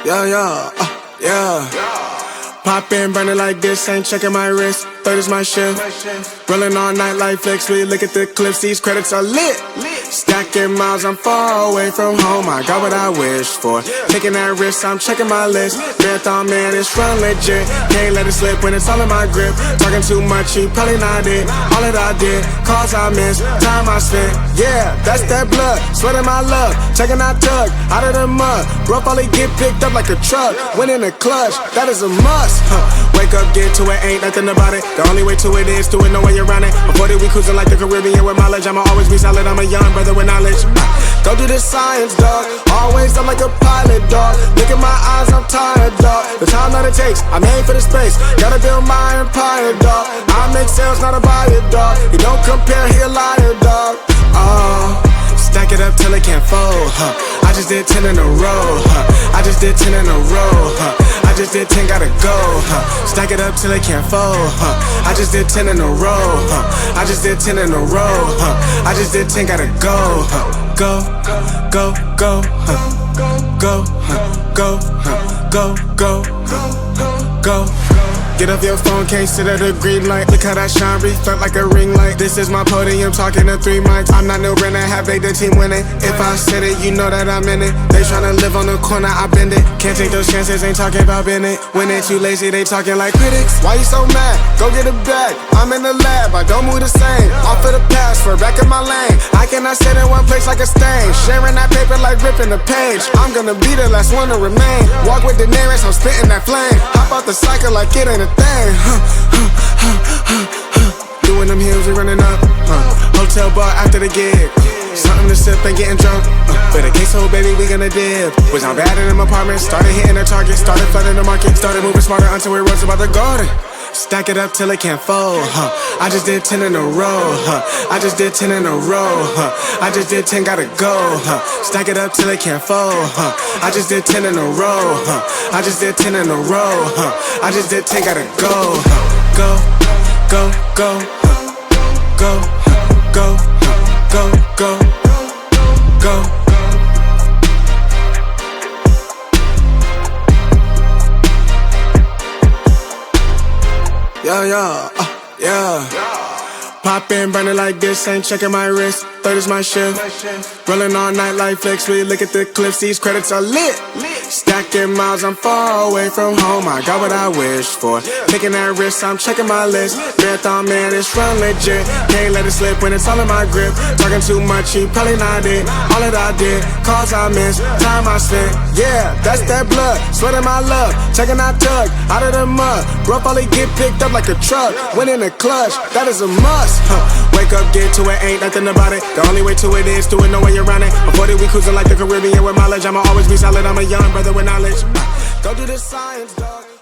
Yeah. Pop in, burning like this, ain't checking my wrist. Third is my shift. Rolling all night like flex. We look at the clips, these credits are lit. Stacking miles, I'm far away from home. I got what I wished for. Taking that risk, I'm checking my list. Marathon man, it's run legit. Can't let it slip when it's all in my grip. Talking too much, you probably not it. All that I did, calls I missed, time I spent. Yeah, that's that blood, sweating my love. Checking that tug, out of the mud. Bro, probably get picked up like a truck. Win in the clutch, that is a must. Wake up, get to it, ain't nothing about it. The only way to it is to it, no way around it. Before that we cruising like the Caribbean with mileage. I'ma always be solid, I'm a young brother with knowledge. Go do the science, dog. Always up like a pilot, dog. Look at my eyes, I'm tired, dog. The time that it takes, I made for the space. Gotta build my empire, dog. I make sales, not a buyer, dog. You don't compare, he a liar, dog. Stack it up till it can't fold, I just did 10 in a row, I just did 10 in a row, I just did 10, gotta go, Stack it up till it can't fold, I just did 10 in a row, I just did 10 in a row, I just did 10, gotta go, go, go, go, go, go, go, go, go. Get off your phone, can't sit at a green light. Look how that shine reflect like a ring light. This is my podium, talking to 3 mics. I'm not no Brennan, have the team winning. If I said it, you know that I'm in it. They tryna live on the corner, I bend it. Can't take those chances, ain't talking about bending. When they too lazy, they talking like critics. Why you so mad? Go get a bag. I'm in the lab, I don't move the same. Off of the password, back in my lane. I cannot sit in one place like a stain. Sharing that paper like ripping the page. I'm gonna be the last one to remain. Walk with the nearest, I'm spitting that flame. Hop out the cycle like it ain't a thing. Doing them hills, we running up. Hotel bar after the gig. Something to sip and getting drunk. For the queso, baby, we gonna dip. Was down bad in them apartments. Started hitting the target. Started flooding the market. Started moving smarter until we rose about the garden. Stack it up till it can't fold, I just did 10 in a row, I just did 10 in a row, I just did 10, gotta go, Stack it up till it can't fold, I just did 10 in a row, I just did 10 in a row, I just did 10, gotta go, go, go, go, go, go, go, go, go. Yeah. Pop in, burning like this, ain't checking my wrist. Third is my shift. Rolling all night like flex. We look at the clips, these credits are lit. Stacking miles, I'm far away from home. I got what I wished for. Taking that risk, I'm checking my list. Marathon man, it's run legit. Can't let it slip when it's all in my grip. Talking too much, you probably not it. All that I did, calls I missed, time I spent. Yeah, that's that blood, sweating my love. Checking that tug, out of the mud. Bro, probably get picked up like a truck. Win in the clutch, that is a must. Wake up, get to it, ain't nothing about it. The only way to it is to it, no way around it. Before that we cruising like the Caribbean with mileage. I'ma always be solid, I'm a young brother with knowledge. Go do the science, dog.